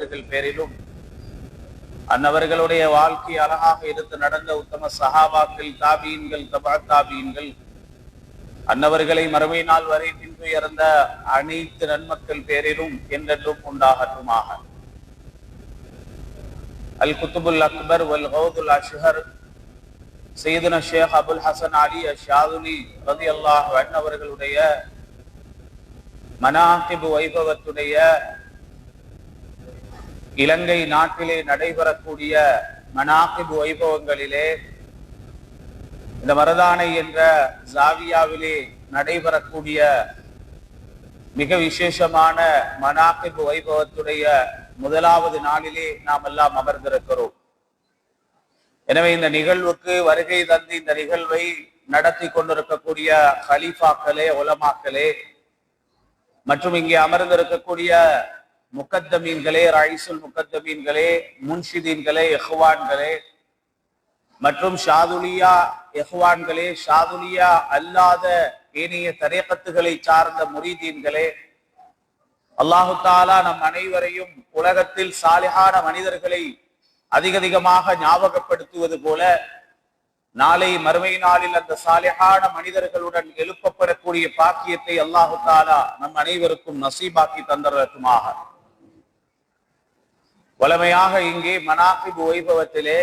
அன்னவர்கள் பேரிலும் அன்னவர்களுடைய வாழ்க்கை அழகாக எடுத்து நடந்த உத்தம சஹாபாக்கள், தாபீன்கள், தபா தாபீன்கள், அன்னவர்களை மறுமை நாள் வரை நின்று இறந்த அனைத்து நன்மக்கள் பேரிலும் என்றென்றும் உண்டாகட்டுமாக. அல் குத்துபுல் அக்பர் வல் கௌதுல் அஷ்ஹர் சையதுனா ஷேக் அபுல் ஹசன் அலி அஷாதுலி ரலியல்லாஹு அன்ஹு அவர்களுடைய மனாகிப் வைபவத்துடைய இலங்கை நாட்டிலே நடைபெறக்கூடிய மனாகிப் வைபவங்களிலே இந்த மரதானை என்ற ஜாவியாவிலே நடைபெறக்கூடிய மிக விசேஷமான மனாகிப் வைபவத்துடைய முதலாவது நாளிலே நாம் எல்லாம் அமர்ந்திருக்கிறோம். எனவே இந்த நிகழ்வுக்கு வருகை தந்து இந்த நிகழ்வை நடத்தி கொண்டிருக்கக்கூடிய ஹலீஃபாக்களே, உலமாக்களே மற்றும் இங்கே அமர்ந்திருக்கக்கூடிய முகத்தமீன்களே, ரைசுல் முகத்தமீன்களே, முன்ஷிதீன்களே, இஹ்வான்களே மற்றும் ஷாதுலியா இஹ்வான்களே, ஷாதுலியா அல்லாத ஏனைய தரீகத்துகளை சார்ந்த முரீதீன்களே, அல்லாஹு தாலா நம் அனைவரையும் உலகத்தில் சாலிஹான மனிதர்களை அதிகமாக ஞாபகப்படுத்துவது போல நாளை மறுமை நாளில் அந்த சாலிஹான மனிதர்களுடன் எழுப்பப்படக்கூடிய பாக்கியத்தை அல்லாஹு தாலா நம் அனைவருக்கும் நசீபாக்கி தந்தரட்டுமாக. வளமையாக இங்கே மனாகிப் வைபவத்திலே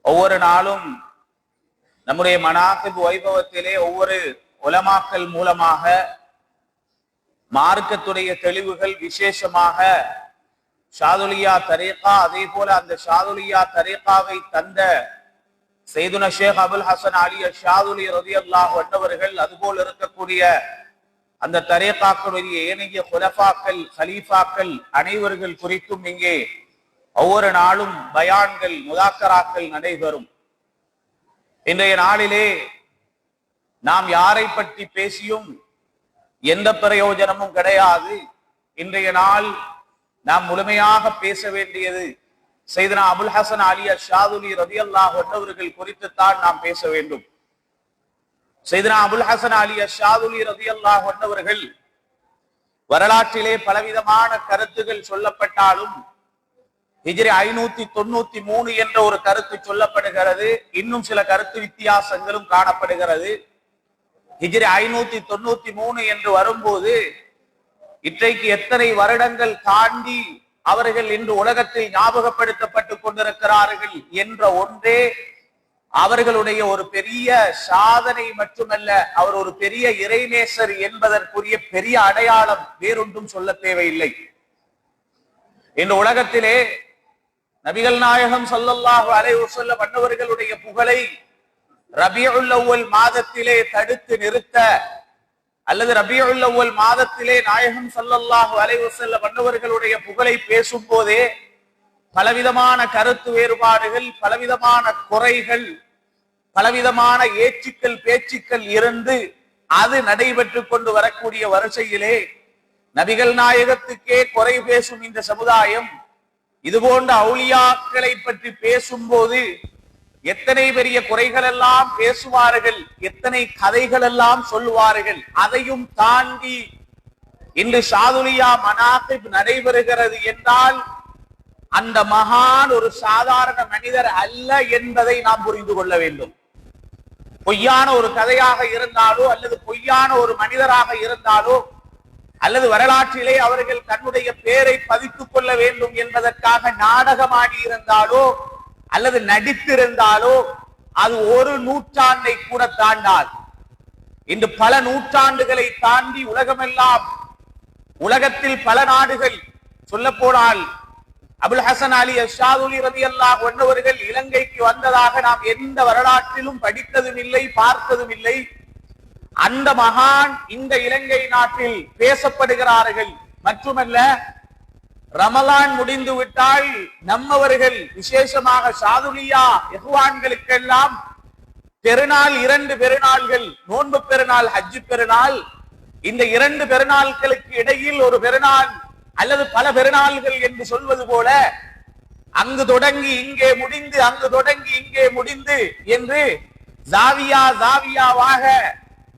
ஒவ்வொரு நாளும் நம்முடைய மனாகிப் வைபவத்திலே ஒவ்வொரு உலமாக்கள் மூலமாக மார்க்கத்துடைய தெளிவுகள், விசேஷமாக ஷாதுலியா தரீகா, அதே போல அந்த ஷாதுலியா தரீகாவை தந்த சையதுனா ஷேக் அபுல் ஹசன் அலி ஷாதுலி ரலியல்லாஹு அன்ஹு அவர்கள், அதுபோல் இருக்கக்கூடிய அந்த தரீகாக்களுடைய ஏனைய குலஃபாக்கள், ஹலீஃபாக்கள் அனைவர்கள் குறித்தும் இங்கே ஒவ்வொரு நாளும் பயான்கள், முதாக்கராக்கள் நடைபெறும். இன்றைய நாளிலே நாம் யாரை பற்றி பேசியும் எந்த பிரயோஜனமும் கிடையாது. இன்றைய நாள் நாம் முழுமையாக பேச வேண்டியது சையதுனா அபுல் ஹசன் அலி ஷாதுலி ரலியல்லாஹு அன்ஹு அவர்கள் குறித்துத்தான் நாம் பேச வேண்டும். சையதுனா அபுல் ஹசன் அலி ஷாதுலி ரலியல்லாஹு அன்ஹு அவர்கள் வரலாற்றிலே பலவிதமான கருத்துகள் சொல்லப்பட்டாலும் ஹிஜ்ரி 593 என்ற ஒரு கருத்து சொல்லப்படுகிறது. இன்னும் சில கருத்து வித்தியாசங்களும் காணப்படுகிறது. ஹிஜ்ரி 593 என்று வரும்போது இன்றைக்கு எத்தனை வருடங்கள் தாண்டி அவர்கள் இன்று உலகத்தில் ஞாபகப்படுத்தப்பட்டுக் கொண்டிருக்கிறார்கள் என்ற ஒன்றே அவர்களுடைய ஒரு பெரிய சாதனை மட்டுமல்ல, அவர் ஒரு பெரிய இறைநேசர் என்பதற்குரிய பெரிய அடையாளம், வேறொன்றும் சொல்ல தேவையில்லை. இந்த உலகத்திலே நபிகள் நாயகம் ஸல்லல்லாஹு அலைஹி வஸல்லம் அன்னவர்களுடைய புகழை ரபியுல் அவ்வல் மாதத்திலே தடுத்து நிறுத்த, அல்லது ரபியுல் அவ்வல் மாதத்திலே நாயகம் ஸல்லல்லாஹு அலைஹி வஸல்லம் அன்னவர்களுடைய புகழை பேசும் போதே பலவிதமான கருத்து வேறுபாடுகள், பலவிதமான குறைகள், பலவிதமான ஏச்சுக்கள், பேச்சுக்கள் இருந்து அது நடைபெற்று கொண்டு வரக்கூடிய வரிசையிலே நபிகள் நாயகத்துக்கே குறை பேசும் இந்த சமுதாயம் இது போன்ற அவுலியாக்களை பற்றி பேசும்போது எத்தனை பெரிய குறைகள் எல்லாம் பேசுவார்கள், எத்தனை கதைகள் எல்லாம் சொல்லுவார்கள். அதையும் தாண்டி இன்று ஷாதுலியா மனாகிப் நடைபெறுகிறது என்றால் அந்த மகான் ஒரு சாதாரண மனிதர் அல்ல என்பதை நாம் புரிந்து கொள்ள வேண்டும். பொய்யான ஒரு கதையாக இருந்தாலோ, அல்லது பொய்யான ஒரு மனிதராக இருந்தாலோ, அல்லது வரலாற்றிலே அவர்கள் தன்னுடைய பெயரை பதித்துக் கொள்ள வேண்டும் என்பதற்காக நாடகமாடி இருந்தாலோ அல்லது நடித்திருந்தாலோ அது ஒரு நூற்றாண்டை கூட தாண்டாது. இன்று பல நூற்றாண்டுகளை தாண்டி உலகமெல்லாம், உலகத்தில் பல நாடுகள், சொல்ல போனால் அபுல் ஹசன் அலி ஷாதுலி ரலியல்லாஹு அன்ஹு அவர்கள் இலங்கைக்கு வந்ததாக நாம் எந்த வரலாற்றிலும் படித்ததும் இல்லை, பார்த்ததும் இல்லை. அந்த மகான் இந்த இலங்கை நாட்டில் பேசப்படுகிறார்கள். மட்டுமல்ல, ரமலான் முடிந்து விட்டால் நம்மவர்கள், விசேஷமாக ஷாதுலியா இஹ்வான்களுக்கெல்லாம் பெருநாள், 2 பெருநாள்கள், நோன்பு பெருநாள், ஹஜ் பெருநாள். இந்த 2 பெருநாள்களுக்கு இடையில் ஒரு பெருநாள் அல்லது பல பெருநாள்கள் என்று சொல்வது போல அங்கு தொடங்கி இங்கே முடிந்து, அங்கு தொடங்கி இங்கே முடிந்து என்று ஜாவியாவாக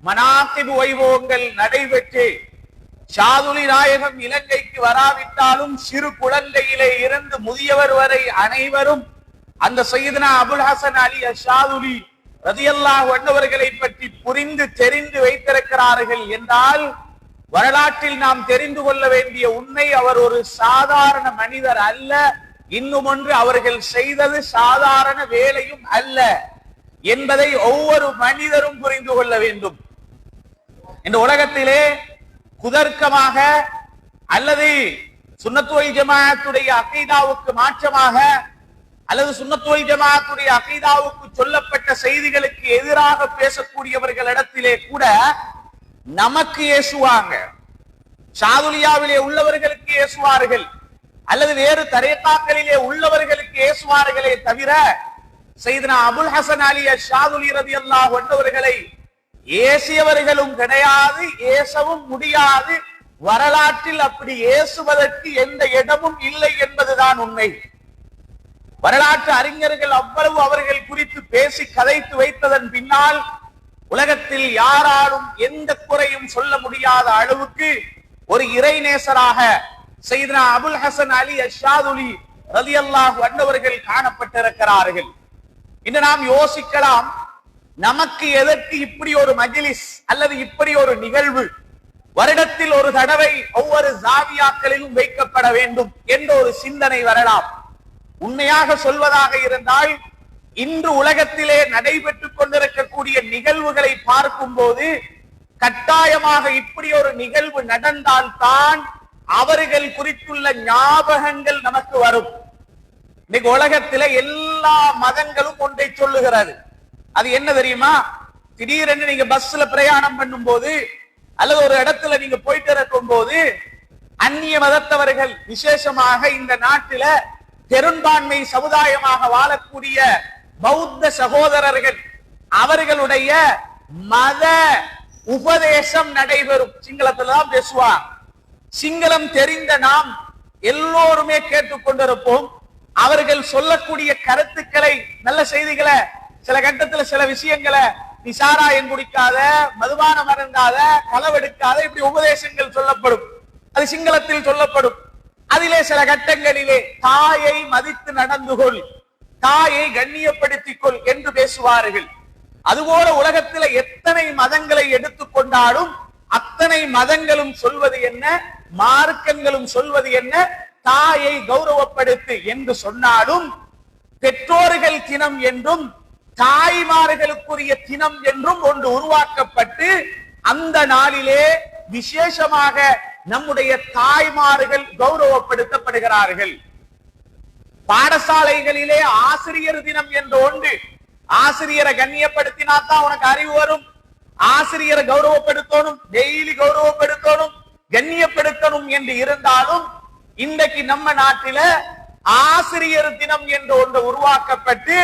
மனாகிப் வைபவங்கள் நடைபெற்று ஷாதுலி நாயகம் இலங்கைக்கு வராவிட்டாலும் சிறு குழந்தையிலே இருந்து முதியவர் வரை அனைவரும் அந்த சையதுனா அபுல் ஹசன் அலி ஷாதுலி ரலியல்லாஹு அன்ஹு அவர்களை பற்றி புரிந்து தெரிந்து வைத்திருக்கிறார்கள் என்றால் வரலாற்றில் நாம் தெரிந்து கொள்ள வேண்டிய உண்மை, அவர் ஒரு சாதாரண மனிதர் அல்ல. இன்னும் ஒன்று, அவர்கள் செய்தது சாதாரண வேலையும் அல்ல என்பதை ஒவ்வொரு மனிதரும் புரிந்து கொள்ள வேண்டும். இந்த உலகத்திலே குதர்க்கமாக அல்லது சுன்னத் வல் ஜமாஅத்துடைய அகீதாவுக்கு மாற்றமாக அல்லது சுன்னத் வல் ஜமாஅத்துடைய அகீதாவுக்கு சொல்லப்பட்ட செய்திகளுக்கு எதிராக பேசக்கூடியவர்களிடத்திலே கூட நமக்கு ஏசுவாங்க, ஷாதுலியாவிலே உள்ளவர்களுக்கு ஏசுவார்கள், அல்லது வேறு தரீகாக்களிலே உள்ளவர்களுக்கு ஏசுவார்களே தவிர சையதுனா அபுல் ஹசன் அலி ஷாதுலி ரலியல்லாஹு அன்ஹு அவர்களை ஏசியவர்களும் கிடையாது, ஏசவும் முடியாது. வரலாற்றில் அப்படி ஏசுவதற்கு எந்த இடமும் இல்லை என்பதுதான் உண்மை. வரலாற்று அறிஞர்கள் அவ்வளவு அவர்கள் குறித்து பேசி கதைத்து வைத்ததன் பின்னால் உலகத்தில் யாராலும் எந்த குறையும் சொல்ல முடியாத அளவுக்கு ஒரு இறைநேசராக சையதுனா அபுல் ஹசன் அலி ஷாதுலி ரலியல்லாஹு அன்ஹு அவர்கள் காணப்பட்டிருக்கிறார்கள். இன்று நாம் யோசிக்கலாம், நமக்கு எதற்கு இப்படி ஒரு மஜ்லிஸ் அல்லது இப்படி ஒரு நிகழ்வு வருடத்தில் ஒரு தடவை ஒவ்வொரு ஜாவியாக்களிலும் வைக்கப்பட வேண்டும் என்ற ஒரு சிந்தனை வரலாம். உண்மையாக சொல்வதாக இருந்தால் இன்று உலகத்திலே நடைபெற்றுக் கொண்டிருக்கக்கூடிய நிகழ்வுகளை பார்க்கும் போது கட்டாயமாக இப்படி ஒரு நிகழ்வு நடந்தால்தான் அவர்கள் குறித்துள்ள ஞாபகங்கள் நமக்கு வரும். இன்னைக்கு உலகத்திலே எல்லா மதங்களும் ஒன்றை சொல்லுகிறது. அது என்ன தெரியுமா? திடீரென்று நீங்க பஸ்ல பிரயாணம் பண்ணும் போது அல்லது ஒரு இடத்துல நீங்க போயிட்டு இருக்கும் போது அந்நிய மதத்தவர்கள், விசேஷமாக இந்த நாட்டில பெரும்பான்மை சமுதாயமாக வாழக்கூடிய பௌத்த சகோதரர்கள், அவர்களுடைய மத உபதேசம் நடைபெறும். சிங்களத்துல தான் பேசுவார். சிங்களம் தெரிந்த நாம் எல்லோருமே கேட்டுக்கொண்டிருப்போம். அவர்கள் சொல்லக்கூடிய கருத்துக்களை, நல்ல செய்திகளை, சில கட்டத்துல சில விஷயங்களை, நீ சாராயம் குடிக்காத, மதுபானம் அருந்தாத, களவெடுக்காத, இப்படி உபதேசங்கள் சொல்லப்படும். அது சிங்களத்தில் சொல்லப்படும். அதிலே சில கட்டங்களிலே தாயை மதித்து நடந்து கொள், தாயை கண்ணியப்படுத்திக் கொள் என்று பேசுவார்கள். அதுபோல உலகத்தில் எத்தனை மதங்களை எடுத்துக்கொண்டாலும் அத்தனை மதங்களும் சொல்வது என்ன, மார்க்கங்களும் சொல்வது என்ன, தாயை கௌரவப்படுத்து என்று சொன்னாலும் பெற்றோர்கள் தினம் என்றும் தாய்மார்களுக்குரிய தினம் என்றும் ஒன்று உருவாக்கப்பட்டு அந்த நாளிலே விசேஷமாக நம்முடைய தாய்மார்கள் கௌரவப்படுத்தப்படுகிறார்கள். பாடசாலைகளிலே ஆசிரியர் தினம் என்று ஒன்று, ஆசிரியரை கண்ணியப்படுத்தினாத்தான் உனக்கு அறிவு வரும், ஆசிரியரை கௌரவப்படுத்தணும், டெய்லி கௌரவப்படுத்தணும், கண்ணியப்படுத்தணும் என்று இருந்தாலும் இன்றைக்கு நம்ம நாட்டில ஆசிரியர் தினம் என்று ஒன்று உருவாக்கப்பட்டு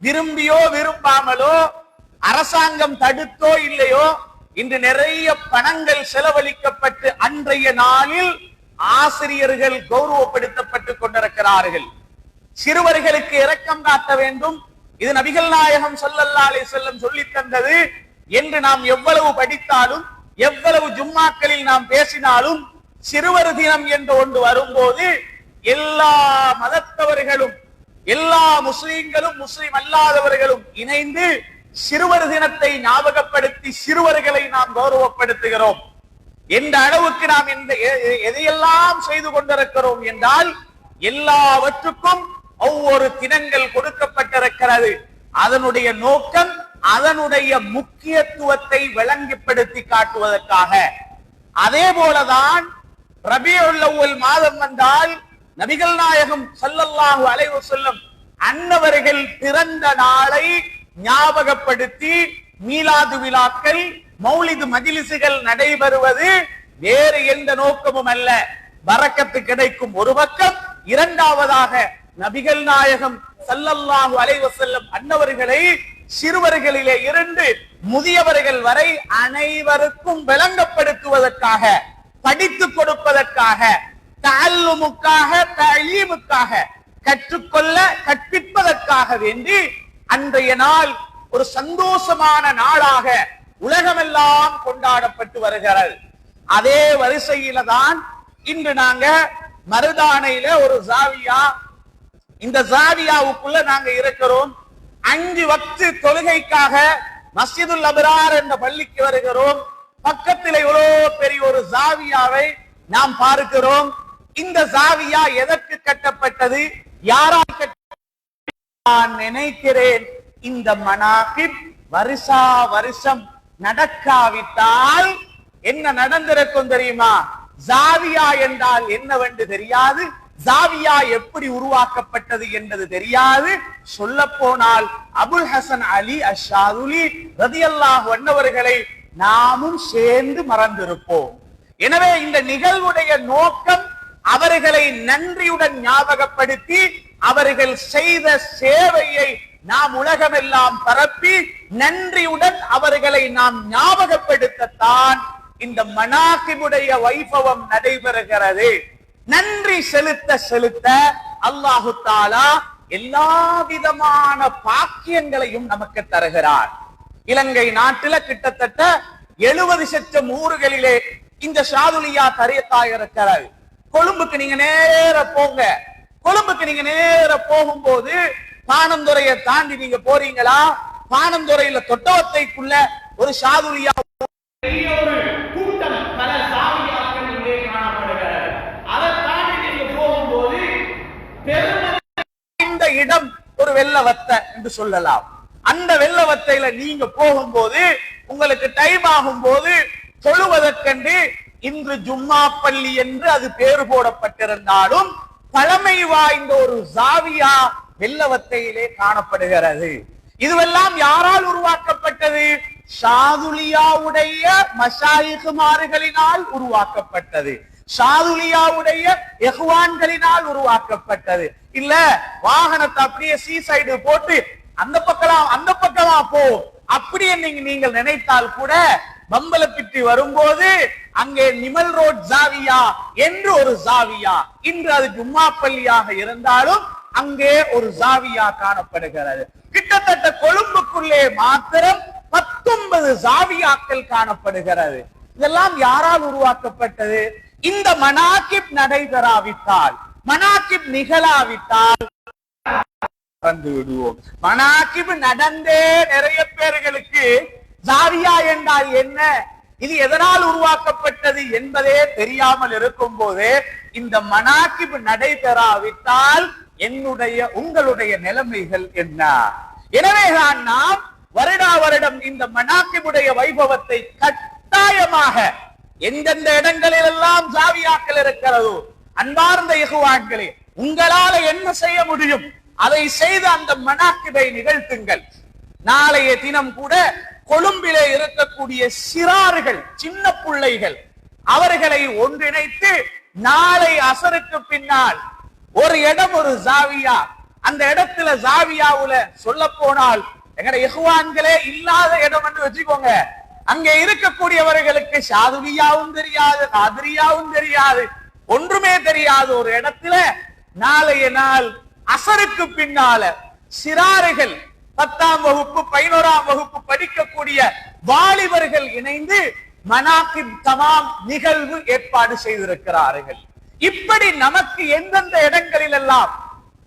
விரும்பியோ விரும்பாமலோ, அரசாங்கம் தடுத்தோ இல்லையோ, இன்று நிறைய பணங்கள் செலவழிக்கப்பட்டு அன்றைய நாளில் ஆசிரியர்கள் கௌரவப்படுத்தப்பட்டுக் கொண்டிருக்கிறார்கள். சிறுவர்களுக்கு இரக்கம் காட்ட வேண்டும், இது நபிகள் நாயகம் ஸல்லல்லாஹு அலைஹி வஸல்லம் சொல்லி தந்தது என்று நாம் எவ்வளவு படித்தாலும், எவ்வளவு ஜும்மாக்களில் நாம் பேசினாலும், சிறுவர் தினம் என்று ஒன்று வரும்போது எல்லா மதத்தவர்களும், எல்லா முஸ்லிம்களும், முஸ்லிம் அல்லாதவர்களும் இணைந்து சிறுவர் தினத்தை ஞாபகப்படுத்தி சிறுவர்களை நாம் கௌரவப்படுத்துகிறோம். எந்த அளவுக்கு நாம் எதையெல்லாம் செய்து கொண்டிருக்கிறோம் என்றால் எல்லாவற்றுக்கும் ஒவ்வொரு தினங்கள் கொடுக்கப்பட்டிருக்கிறது. அதனுடைய நோக்கம் அதனுடைய முக்கியத்துவத்தை விளங்கிப்படுத்தி காட்டுவதற்காக. அதே போலதான் ரபியுல் அவ்வல் மாதம் வந்தால் நபிகள் நாயகம் ஸல்லல்லாஹு அலைஹி வஸல்லம் அன்னவர்கள் பிறந்த நாளை ஞாபகப்படுத்தி மீலாது விழாக்கள், மௌலிது மஜ்லிஸ்கள் நடைபெறுவது வேறு எந்த நோக்கமும் அல்ல. பரக்கத்து கிடைக்கும் ஒரு பக்கம், இரண்டாவதாக நபிகள் நாயகம் ஸல்லல்லாஹு அலைஹி வஸல்லம் அன்னவர்களை சிறுவர்களிலே இருந்து முதியவர்கள் வரை அனைவருக்கும் விளங்கப்படுத்துவதற்காக, படித்துக் கொடுப்பதற்காக, தஅல்லுமுக்காக, தஅலீமுக்காக, கற்றுக்கொள்ள கற்பிப்பதற்காக வேண்டி அன்றைய நாள் ஒரு சந்தோஷமான நாளாக உலகமெல்லாம் கொண்டாடப்பட்டு வருகிறது. அதே வரிசையில தான் இன்று நாங்க மருதானையில ஒரு ஜாவியா, இந்த ஜாவியாவுக்குள்ள நாங்க இருக்கிறோம். 5 வக்து தொழுகைக்காக மஸ்ஜிதுல் அப்ரார் என்ற பள்ளிக்கு வருகிறோம். பக்கத்தில் இவ்வளவு பெரிய ஒரு ஜாவியாவை நாம் பார்க்கிறோம். இந்த ஜாவியா எதற்கு கட்டப்பட்டது, யாரால் கட்டப்பட்டது? நான் நினைக்கிறேன் இந்த மனாகிப் வருஷா வருஷம் நடக்காவிட்டால் என்ன நடந்திருக்கும் தெரியுமா? ஜாவியா என்றால் என்னவென்று தெரியாது, ஜாவியா எப்படி உருவாக்கப்பட்டது என்பது தெரியாது. சொல்ல போனால் அபுல் ஹசன் அலி அஷாதுலி ரலியல்லாஹு அன்ஹு அவர்களை நாமும் சேர்ந்து மறந்திருப்போம். எனவே இந்த நிகழ்வுடைய நோக்கம் அவர்களை நன்றியுடன் ஞாபகப்படுத்தி அவர்கள் செய்த சேவையை நாம் உலகமெல்லாம் பரப்பி நன்றியுடன் அவர்களை நாம் ஞாபகப்படுத்தத்தான் இந்த மனாகிபுடைய வைபவம் நடைபெறுகிறது. நன்றி செலுத்த செலுத்த அல்லாஹு தஆலா எல்லா விதமான பாக்கியங்களையும் நமக்கு தருகிறார். இலங்கை நாட்டில கிட்டத்தட்ட 70 லட்சம் ஊர்களிலே இந்த ஷாதுலியா தரீகா இருக்கிறது. கொழும்புக்கு நீங்க நேர போங்க. கொழும்புக்கு நீங்க நேர போகும்போது பாணந்துறையை தாண்டி நீங்க போறீங்களா, பாணந்துறையில தொட்டவத்தைக்குள்ள ஒரு ஷாதுலியா கூட்டம் பல சாவியாக்கள் இங்கே காணப்படுகிறது. அதை தாண்டி நீங்க போகும்போது இந்த இடம் ஒரு வெள்ளவத்தை என்று சொல்லலாம். அந்த வெள்ளவத்தையில நீங்க போகும்போது உங்களுக்கு டைம் ஆகும் போது தொழுவதற்கென்று இன்று ஜும்மா பள்ளி என்று அது பேரு போடப்பட்டிருந்தாலும் பழமை வாய்ந்த ஒரு ஜாவியா வெள்ளவத்தையிலே காணப்படுகிறது. இதுவெல்லாம் யாரால் உருவாக்கப்பட்டது? ஷாதுலியாவுடைய மஷாயிகுமார்களினால் உருவாக்கப்பட்டது, ஷாதுலியாவுடைய இஹ்வான்களினால் உருவாக்கப்பட்டது. இல்ல வாகனத்தை அப்படியே சீசைடு போட்டு அந்த பக்கமா போ அப்படியே நீங்கள் நினைத்தால் கூட பம்பலப்பிட்டி வரும்போது அங்கே நிமல் ரோட் ஜாவியா என்று ஒரு ஜாவியா, இன்று அது ஜும்மா பள்ளியாக இருந்தாலும் அங்கே ஒரு ஜாவியா காணப்படுகிறது. கிட்டத்தட்ட கொழும்புக்குள்ளே மாத்திரம் 19 ஜாவியாக்கள் காணப்படுகிறது. இதெல்லாம் யாரால் உருவாக்கப்பட்டது? இந்த மனாகிப் நடைபெறாவிட்டால், மனாகிப் நிகழாவிட்டால் விடுவோம். மனாகிப் நடந்தே நிறைய பேர்களுக்கு ஜாவியா என்றால் என்ன, இது எதனால் உருவாக்கப்பட்டது என்பதே தெரியாமல் இருக்கும் போது இந்த மனாகிப் நடைபெறாவிட்டால் என்னுடைய உங்களுடைய நிலைமைகள் என்ன? எனவேதான் நாம் வருடா வருடம் இந்த மனாகிபுடைய வைபவத்தை கட்டாயமாக எந்தெந்த இடங்களில் எல்லாம் ஜாவியாக்கள் இருக்கிறதோ அன்பார்ந்த இஹ்வான்களே, உங்களால என்ன செய்ய முடியும் அதை செய்து அந்த மனாகிபை நிகழ்த்துங்கள். நாளைய தினம் கூட கொழும்பிலே இருக்கக்கூடிய சிறார்கள், சின்ன பிள்ளைகள், அவர்களை ஒன்றிணைத்து நாளை அசருக்கு பின்னால் ஒரு இடம், ஒரு ஜாவியா, அந்த இடத்துல ஜாவியாவுல சொல்ல போனால் எங்கட இஹ்வான்களே இல்லாத இடம் என்று வச்சுக்கோங்க. அங்கே இருக்கக்கூடியவர்களுக்கு ஷாதுலியாவும் தெரியாது, காதிரியாவும் தெரியாது, ஒன்றுமே தெரியாது ஒரு இடத்துல நாளைய நாள் அசருக்கு பின்னால சிறார்கள் 10ஆம் வகுப்பு 11ஆம் வகுப்பு படிக்கக்கூடிய வாலிபர்கள் இணைந்து மனாகிப் தமாம் நிகழ்வு ஏற்பாடு செய்திருக்கிறார்கள். இப்படி நமக்கு எந்தெந்த இடங்களில் எல்லாம்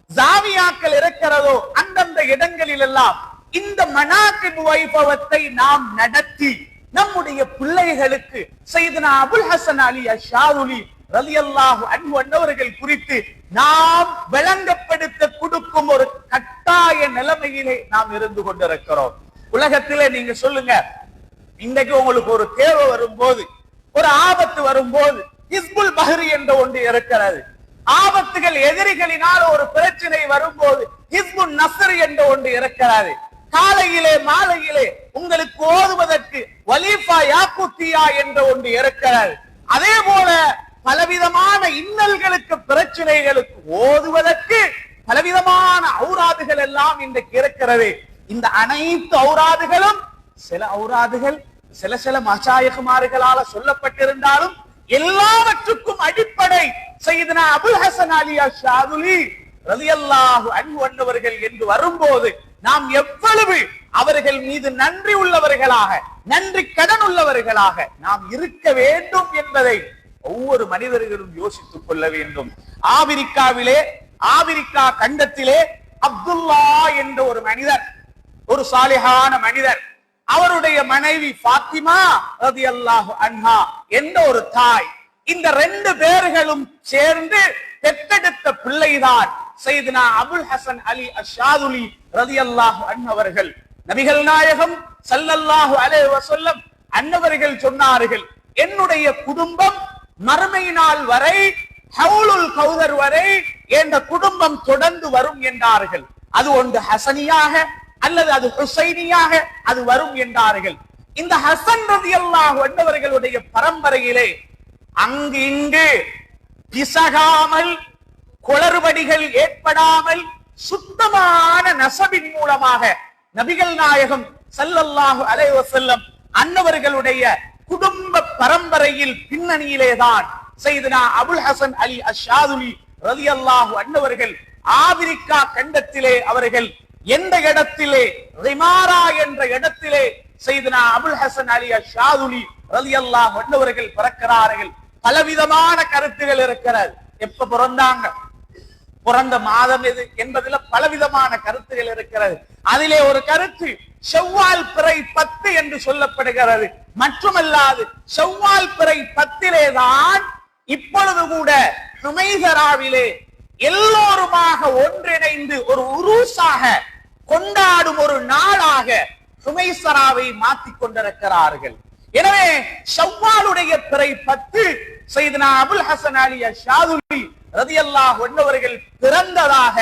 ஜாவியாக்கள் இருக்கிறதோ அந்தந்த இடங்களில் எல்லாம் இந்த மனாகிப் வைபவத்தை நாம் நடத்தி நம்முடைய பிள்ளைகளுக்கு சையதுனா அபுல் ஹசன் அலி அஷாதுலி ரலியல்லாஹு அன்ஹு அன்னவர்கள் குறித்து நாம் விளங்கப்படுத்த கொடுக்கும் ஒரு கட்டாய நிலைமையிலே நாம் இருந்து கொண்டிருக்கிறோம். உலகத்திலே நீங்க சொல்லுங்க, இன்னைக்கு உங்களுக்கு ஒரு தேவை வரும்போது, ஒரு ஆபத்து வரும்போது ஹிஸ்புல் பஹ்ரி என்ற ஒன்று இருக்கிறது. ஆபத்துகள் எதிரிகளினால் ஒரு பிரச்சனை வரும்போது ஹிஸ்புல் நஸ்ர் என்ற ஒன்று இருக்கிறது. காலையிலே மாலையிலே உங்களுக்கு ஓதுவதற்கு வலீஃபா யாக்குத்தியா என்ற ஒன்று இருக்கிறது. அதே போல பலவிதமான இன்னல்களுக்கு பிரச்சனைகளுக்கு ஓதுவதற்கு பலவிதமான ஔராதுகள் எல்லாம் இன்றைக்கு இருக்கிறது. இந்த அனைத்து ஔராதுகளும் சில ஔராதுகள் சில மஷாயிகுமார்களால சொல்லப்பட்டிருந்தாலும் எல்லாவற்றுக்கும் அடிப்படை சையதுனா அபுல் ஹசன் அலி அஷாதுலி ரலியல்லாஹு அன்ஹு அன்னவர்கள் என்று வரும்போது நாம் எவ்வளவு அவர்கள் மீது நன்றி உள்ளவர்களாக, நன்றி கடன் உள்ளவர்களாக நாம் இருக்க வேண்டும் என்பதை ஒவ்வொரு மனிதர்களும் யோசித்துக் கொள்ள வேண்டும். ஆபிரிக்கா கண்டத்திலே அப்துல்லா என்ற ஒரு மனிதர், ஒரு சாலிஹான மனிதர், அவருடைய மனைவி ஃபாத்திமா ரலியல்லாஹு அன்ஹா என்ற ஒரு தாய், இந்த ரெண்டு பேர்களும் சேர்ந்து பெற்றெடுத்த பிள்ளைதான் சையதுனா அபுல் ஹசன் அலி அஷாதுலி ரலியல்லாஹு அன்ஹு அவர்கள். நபிகள் நாயகம் ஸல்லல்லாஹு அலைஹி வஸல்லம் அன்னவர்கள் சொன்னார்கள், என்னுடைய குடும்பம் மறுமை நாள் வரை, ஹவுலுல் கௌதர் வரை என்ற குடும்பம் தொடர்ந்து வரும் என்றார்கள். அது ஒன்று ஹசனியாக அல்லது அது ஹுசைனியாக அது வரும் என்றார்கள். இந்த ஹசன் ரலியல்லாஹு அன்ஹு அவர்களுடைய பரம்பரையிலே அங்கு இங்கு பிசகாமல், குளறுபடிகள் ஏற்படாமல், சுத்தமான நசபின் மூலமாக நபிகள் நாயகம் ஸல்லல்லாஹு அலைஹி வஸல்லம் அன்னவர்களுடைய குடும்ப பரம்பரையில் பின்னணியிலேதான் சையதுனா அபுல் ஹசன் அலி அஷாதுலி ரலியல்லாஹு அன்ஹு அவர்கள் ஆபிரிக்கா கண்டத்திலே அவர்கள் எந்த இடத்திலே, ரிமாரா என்ற இடத்திலே சையதுனா அபுல் ஹசன் அலி அஷாதுலி ரலியல்லாஹு அன்ஹு அவர்கள் பிறக்கிறார்கள். பலவிதமான கருத்துகள் இருக்கிறது. எப்ப பிறந்தாங்க, பிறந்த மாதம் எது என்பதில் பலவிதமான கருத்துகள் இருக்கிறது. அதிலே ஒரு கருத்து ஷவ்வால் பிறை 10 என்று சொல்லப்படுகிறது. மட்டுமல்லாது ஷவ்வால் பிறை 10 தான் இப்பொழுது கூட ஹுமைசராவிலே எல்லோருமாக ஒன்றிணைந்து ஒரு உருசாக கொண்டாடும் ஒரு நாளாக ஹுமைசராவை மாற்றிக் கொண்டிருக்கிறார்கள். எனவே ஷவ்வாலுடைய பிறை 10 சையதுனா அபுல் ஹசன் அலி அஷாதுலி ரலியல்லாஹு அன்ஹு அவர்கள் பிறந்ததாக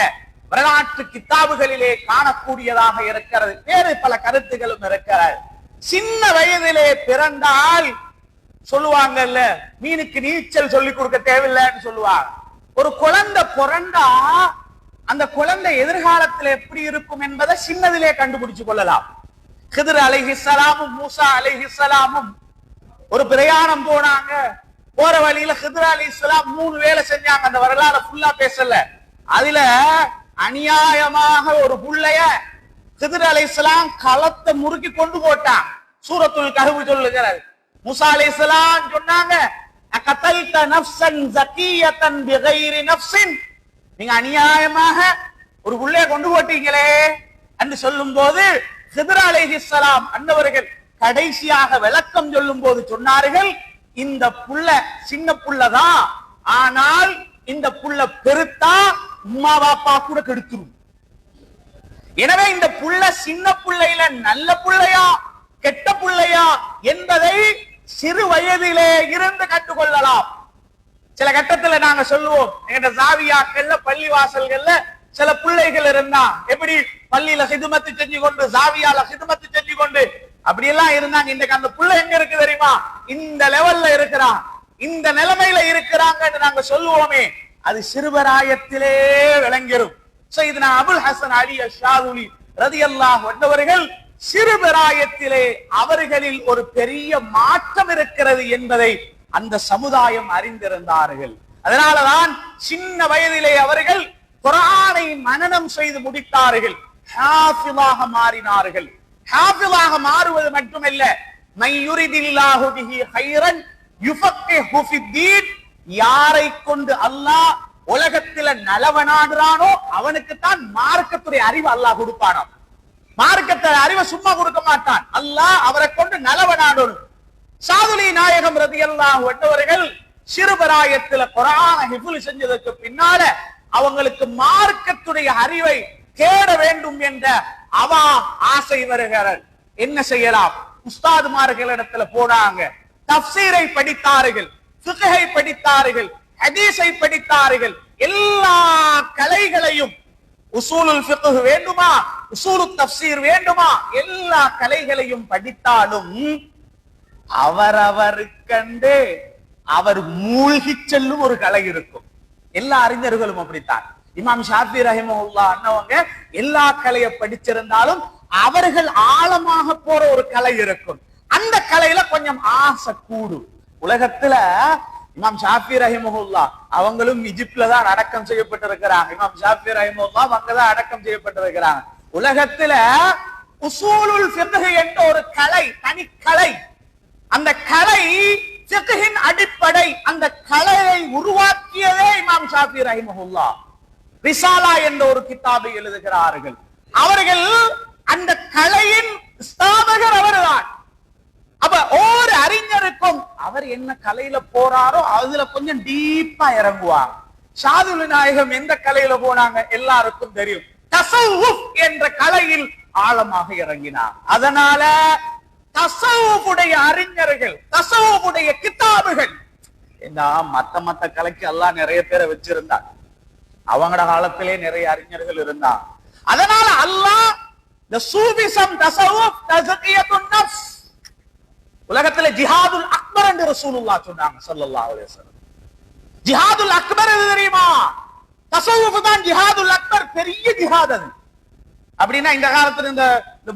வரலாற்று கிதாபுகளிலே காணக்கூடியதாக இருக்கிறது. வேறு பல கருத்துகளும் இருக்கிறது. சின்ன வயதிலே பிறந்தால் சொல்லுவாங்கல்ல, மீனுக்கு நீச்சல் சொல்லிக் கொடுக்க தேவையில்லைன்னு சொல்லுவாங்க. ஒரு குழந்தை பிறந்தா அந்த குழந்தை எதிர்காலத்தில் எப்படி இருக்கும் என்பதை சின்னதிலே கண்டுபிடிச்சு கொள்ளலாம். கிதுர் அலைஹிஸ்ஸலாமும் மூசா அலைஹிஸ்ஸலாமும் ஒரு பிரயாணம் போனாங்க. போற வழியில கிதுர் அலைஹிஸ்ஸலாம் 3 வேலை செஞ்சாங்க. அந்த வரலாறு ஃபுல்லா பேசல. அதுல அநியாயமாக ஒரு புள்ளைய கிதுர் அலைஹிஸ்ஸலாம் களத்தை முறுக்கி கொண்டு போட்டான். சூரத்துல் கஹ்ஃப் சொல்லுகிறது. மூசா அலைஹிஸ்ஸலாம் சொன்னாங்க, அகதல்த நஃப்ஸன் ஸகியத்தன் பிகைரி நஃப்ஸின், நீங்க அநியாயமாக ஒரு புள்ளைய கொண்டு போட்டீங்களே என்று சொல்லும் போது கிதுர் அலைஹிஸ்ஸலாம் அன்னவர்கள் கடைசியாக விளக்கம் சொல்லும் போது சொன்னார்கள், இந்த புள்ள சின்ன புள்ளதான், ஆனால் இந்த புள்ள பெருத்தா உம்மா பாப்பா கூட கெடுத்துரும். எனவே இந்த புள்ள சின்ன புள்ளையில நல்ல புள்ளையா கெட்ட புள்ளையா என்பதை சிறு வயதிலே இருந்து கற்றுக்கொள்ளலாம். சில கட்டத்துல நாங்க சொல்லுவோம், எங்க ஜாவியாக்கள்ல பள்ளி வாசல்கள்ல சில பிள்ளைகள் இருந்தா எப்படி பள்ளியில ஹிதுமத்து செஞ்சு கொண்டு, ஜாவியால ஹிதுமத்து செஞ்சு கொண்டு அப்படி எல்லாம் இருந்தாங்க. இன்னைக்கு அந்த புள்ள எங்க இருக்கு தெரியுமா? இந்த லெவல்ல இருக்கிறான், இந்த நிலைமையில இருக்கிறாங்கன்னு நாங்க சொல்லுவோமே, அது சிறுவராயத்திலே விளங்கிரும். சையதுனா அபுல் ஹசன் அலி அஷாதுலி ரலியல்லாஹு அன்ஹு அவர்கள் சிறுபிராயத்திலே அவர்களில் ஒரு பெரிய மாற்றம் இருக்கிறது என்பதை அந்த சமுதாயம் அறிந்திருந்தார்கள். அதனாலதான் சின்ன வயதிலே அவர்கள் குர்ஆனை மனனம் செய்து முடித்தார்கள், ஹாஃபிலாக மாறினார்கள். ஹாஃபிலாக மாறுவது மட்டுமல்ல, மை யுரிதில்லாஹு பிஹி கைரன் யுஃபக்கிஹு ஃபித்தீன், யாரை கொண்டு அல்லாஹ் உலகத்தில நலவனாடுறானோ அவனுக்கு தான் மார்க்கத்துடைய அறிவு அல்லாஹ் கொடுப்பானாம். மார்க்கத்தை அறிவை சும்மா கொடுக்க மாட்டான், அல்லாஹ் அவரை கொண்டு நலவனாடணும். சாதுலி நாயகம் ரலியல்லாஹு அன்ஹு அவர்கள் சிறுபிராயத்துல குர்ஆனை ஹிஃப்ல் செஞ்சதுக்கு பின்னால அவங்களுக்கு மார்க்கத்துடைய அறிவை தேட வேண்டும் என்ற ஆசை வருகிறது. என்ன செய்யலாம்? உஸ்தாதுமார்களிடத்துல போனாங்க, தஃப்சீரை படித்தார்கள், ஃபிக்ஹை படித்தார்கள், ஹதீஸை படித்தார்கள். எல்லா கலைகளையும், உசூலுல் ஃபிக்ஹ் வேண்டுமா, உசூலுத் தஃப்சீர் வேண்டுமா, எல்லா கலைகளையும் படித்தாலும் அவரவருக்கண்டு அவர் மூழ்கி செல்லும் ஒரு கலை இருக்கும். எல்லா அறிஞர்களும் அப்படித்தான். இமாம் ஷாஃபி ரஹிமஹுல்லாஹ் அன்னவங்க எல்லா கலையை படிச்சிருந்தாலும் அவர்கள் ஆழமாக போற ஒரு கலை இருக்கும். அந்த கலையில கொஞ்சம் ஆசை கூடும். உலகத்துல இமாம் ஷாஃபி ரஹிமஹுல்லாஹ் அவங்களும் இஜிப்ட்ல தான் அடக்கம் செய்யப்பட்டிருக்கிறாங்க. இமாம் ஷாஃபி ரஹிமஹுல்லாஹ் அங்கதான் அடக்கம் செய்யப்பட்டிருக்கிறாங்க. உலகத்துல உசூலுல் ஃபிக்ஹ் என்ற ஒரு கலை, தனி கலை. அந்த கலை ஃபிக்ஹின் அடிப்படை. அந்த கலையை உருவாக்கியதே இமாம் ஷாஃபி ரஹிமஹுல்லாஹ். ரிசாலா என்ற ஒரு கிதாபை எழுதுகிறார்கள். அவர்கள் அந்த கலையின் ஸ்தாபகர் அவர்தான். அப்ப ஒவ்வொரு அறிஞருக்கும் அவர் என்ன கலையில போறாரோ அதுல கொஞ்சம் டீப்பா இறங்குவாங்க. ஷாதுல் நாயகம் எந்த கலையில போனாங்க எல்லாருக்கும் தெரியும். தஸவ்வுஃப் என்ற கலையில் ஆழமாக இறங்கினார். அதனால தஸவ்வுஃபுடைய அறிஞர்கள், தஸவ்வுஃபுடைய கிதாபுகள், மத்த கலைக்கு எல்லாம் நிறைய பேரை வச்சிருந்தார். அவங்களோட காலத்திலே நிறைய அறிஞர்கள் இருந்தார். அதனால அல்லாஹ் இந்த சூஃபிசம், தஸவ்வுஃப், தஸ்கியத்துன் நஃப்ஸ், உலகத்துல ஜிஹாதுல் அக்பர் என்று ரசூலுல்லாஹ் சொன்னாங்க ஸல்லல்லாஹு அலைஹி வஸல்லம். ஜிஹாதுல் அக்பர் எது தெரியுமா? தஸவ்வுஃப் தான் ஜிஹாதுல் அக்பர், பெரிய ஜிஹாத் அது. அப்படின்னா இந்த காலத்துல இந்த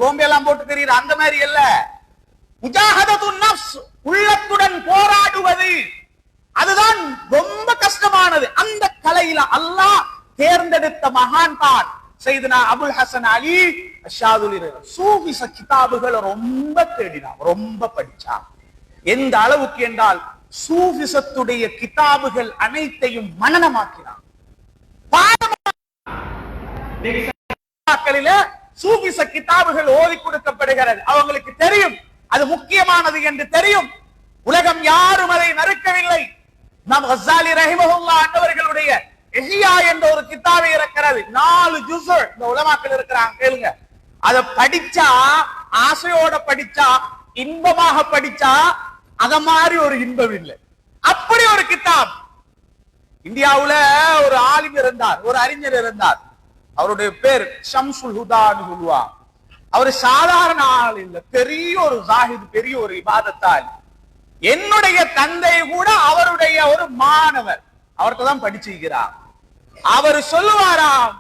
பாம்பே எல்லாம் போட்டு தெரியுற அந்த மாதிரி இல்ல. முஜாஹதத்துன் நஃப்ஸ், உள்ளத்துடன் போராடுவது, அதுதான் ரொம்ப கஷ்டமானது. அந்த கலையில அல்லாஹ் தேர்ந்தெடுத்த மகான் தான் சையதுனா அபுல் ஹசன் அலி ஷாதுலி. சூஃபிஸ கிதாபுகளை ரொம்ப தேடினான், ரொம்ப படிச்சான். எந்த அளவுக்கு என்றால் சூஃபிசத்துடைய கிதாபுகள் அனைத்தையும் மனனமாக்கினான். சூஃபிச கிதாபுகள் ஓதி கொடுக்கப்படுகிறது. அவங்களுக்கு தெரியும் அது முக்கியமானது என்று தெரியும். உலகம் யாரும் அதை மறுக்கவில்லை. நாம் கஸ்ஸாலி ரஹிமஹுல்லாஹ் அன்னவர்களுடைய இஹ்யா என்ற ஒரு கிதாபை இருக்கிறது. 4 ஜுஸ் இந்த உலமாக்கள் இருக்கிறாங்க, கேளுங்க. அத படிச்சா, ஆசையோட படிச்சா, இன்பமாக படிச்சா அத மாதிரி ஒரு இன்பம் இல்லை. அப்படி ஒரு கிதாப். இந்தியாவுல ஒரு ஆலிம் இருந்தார், ஒரு அறிஞர் இருந்தார். அவருடைய பேர் ஷம்சுல் ஹுதான்னு சொல்லுவா. அவர் சாதாரண ஆள் இல்ல, பெரிய ஒரு ஜாஹித், பெரிய ஒரு இபாதத்தால். என்னுடைய தந்தை கூட அவருடைய ஒரு மாணவர், அவர்கிட்ட தான் படிச்சிருக்கிறார். அவர் சொல்லுவாராம்,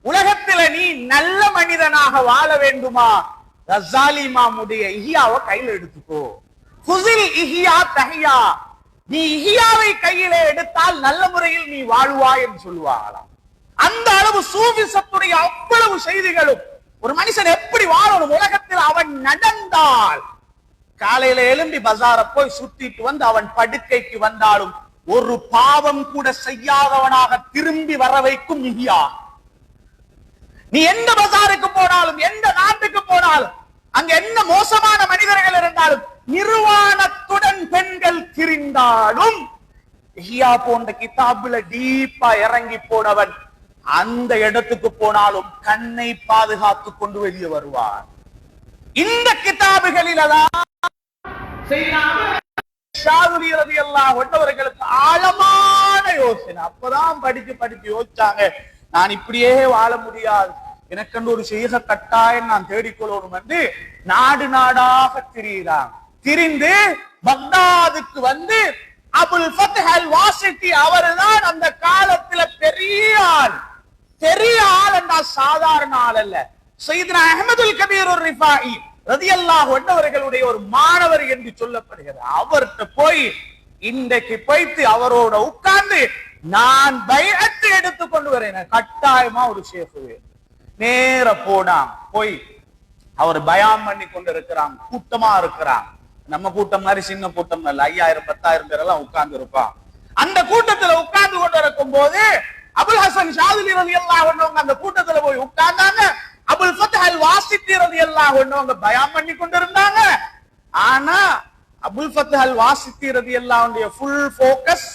உலகத்துல நீ நல்ல மனிதனாக வாழ வேண்டுமா, கஸ்ஸாலி இமாமுடைய இஹ்யாவை கையில எடுத்துக்கோ. ஃபுஸில் இஹ்யா தஹ்யா, நீ இஹ்யாவை கையில எடுத்தால் நல்ல முறையில் நீ வாழ்வாய் என்று சொல்லுவாங்களாம். அந்த அளவு சூஃபிசத்துடைய அவ்வளவு செய்திகளும். ஒரு மனுஷன் எப்படி வாழணும் உலகத்தில், அவன் நடந்தால், காலையில எழும்பி பஜார போய் சுத்திட்டு வந்து அவன் படுக்கைக்கு வந்தாலும் ஒரு பாவம் கூட செய்யாதவனாக திரும்பி வர வைக்கும் இஹ்யா. நீ எந்த பஜாருக்கு போனாலும், எந்த நாட்டுக்கு போனாலும், அங்க என்ன மோசமான மனிதர்கள் இருந்தாலும், நிர்வாணத்துடன் பெண்கள் திரிந்தாலும், இஹ்யா போன்ற கிதாபுல டீப்பா இறங்கி போனவன் அந்த இடத்துக்கு போனாலும் கண்ணை பாதுகாத்து கொண்டு வெளியே வருவார். இந்த கிதாபுகளில்தான் ஷாதுலி ரலியல்லாஹு அன்ஹுவர்களுக்கு ஆழமான யோசனை. அப்பதான் படிச்சு யோசிச்சாங்க, நான் இப்படியே வாழ முடியாது, எனக்கு ஒரு ஷேக கட்டாயம் நான் தேடிக்கொள்ளணும் என்று நாடு நாடாக திரியிறாங்க. திரிந்து பக்தாதுக்கு வந்து அபுல் ஃபத்ஹ் அல் வாசித்தி அவர்தான் அந்த காலத்துல பெரிய ஆள். பெரிய ஆள் என்றால் சாதாரண ஆள் அல்ல. சையதுனா அஹ்மதுல் கபீர் ரிஃபாயி ரலியல்லாஹு அன்ஹுவர்களுடைய ஒரு மாணவர் என்று சொல்லப்படுகிறது. அவர்கிட்ட போய் இன்றைக்கு போய்த்து அவரோட உட்கார்ந்து நான் பைஅத் எடுத்து கொண்டு வரேன், கட்டாயமா ஒரு ஷேக் வேணும். நேர போனா போய் அவர் பயான் பண்ணி கொண்டு இருக்கிறாங்க. கூட்டமா இருக்கிறாங்க. நம்ம கூட்டம் மாதிரி சின்ன கூட்டம் இல்ல, 5000 10,000 பேர் எல்லாம் உட்கார்ந்து இருப்பான். அந்த கூட்டத்துல உட்கார்ந்து கொண்டு இருக்கும் போது அபுல் ஹசன் ஷாதுலி ரலியல்லாஹு அன்ஹு அந்த கூட்டத்துல போய் உட்கார்ந்தாங்க. அபுல் ஃபத்ஹ் அல் வாசித்தி ரலியல்லாஹு அன்ஹு பயான் பண்ணி கொண்டு இருந்தாங்க. ஆனா அபுல் ஃபத்ஹ் அல் வாசித்தி ரலியல்லாஹு அன்ஹுடைய ஃபுல் ஃபோக்கஸ்